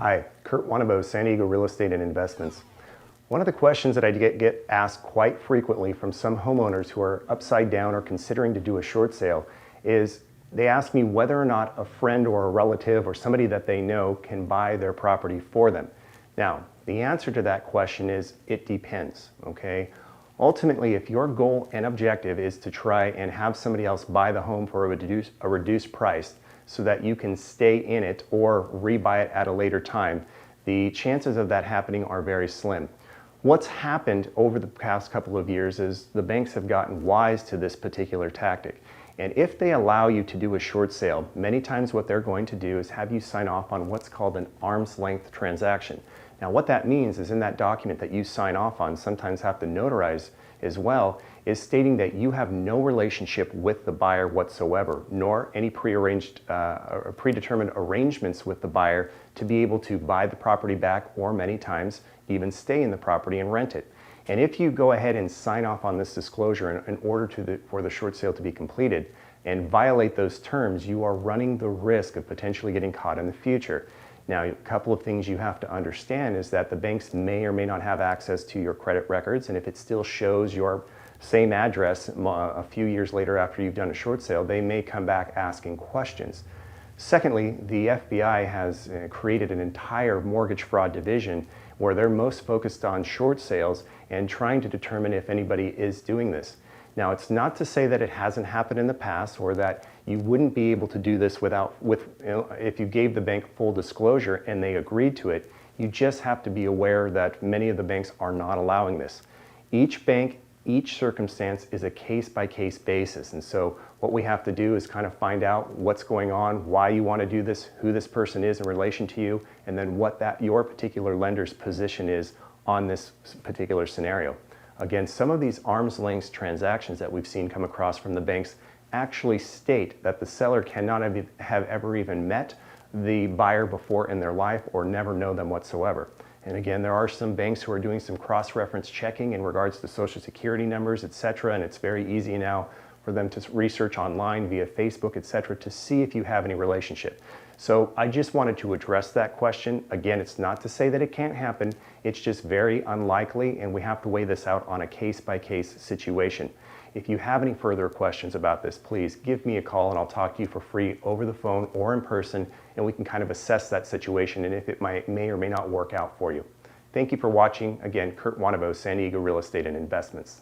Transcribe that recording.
Hi, Kurt Wannebo, San Diego Real Estate and Investments. One of the questions that I get asked quite frequently from some homeowners who are upside down or considering to do a short sale is they ask me whether or not a friend or a relative or somebody that they know can buy their property for them. Now, the answer to that question is it depends, okay? Ultimately, if your goal and objective is to try and have somebody else buy the home for a reduced price so that you can stay in it or rebuy it at a later time, the chances of that happening are very slim. What's happened over the past couple of years is the banks have gotten wise to this particular tactic. And if they allow you to do a short sale, many times what they're going to do is have you sign off on what's called an arm's length transaction. Now what that means is in that document that you sign off on, sometimes have to notarize as well, is stating that you have no relationship with the buyer whatsoever, nor any prearranged or predetermined arrangements with the buyer to be able to buy the property back or many times even stay in the property and rent it. And if you go ahead and sign off on this disclosure in order for the short sale to be completed and violate those terms, you are running the risk of potentially getting caught in the future. Now, a couple of things you have to understand is that the banks may or may not have access to your credit records, and if it still shows your same address a few years later after you've done a short sale, they may come back asking questions. Secondly, the FBI has created an entire mortgage fraud division where they're most focused on short sales and trying to determine if anybody is doing this. Now, it's not to say that it hasn't happened in the past or that you wouldn't be able to do this if you gave the bank full disclosure and they agreed to it. You just have to be aware that many of the banks are not allowing this. Each bank, each circumstance is a case-by-case basis. And so what we have to do is kind of find out what's going on, why you want to do this, who this person is in relation to you, and then what your particular lender's position is on this particular scenario. Again, some of these arm's length transactions that we've seen come across from the banks actually state that the seller cannot have ever even met the buyer before in their life or never know them whatsoever. And again, there are some banks who are doing some cross-reference checking in regards to social security numbers, etc., and it's very easy now for them to research online via Facebook, etc., to see if you have any relationship. So I just wanted to address that question. Again, it's not to say that it can't happen, it's just very unlikely, and we have to weigh this out on a case-by-case situation. If you have any further questions about this, please give me a call and I'll talk to you for free over the phone or in person, and we can kind of assess that situation and if it may or may not work out for you. Thank you for watching. Again, Kurt Wannebo, San Diego Real Estate and Investments.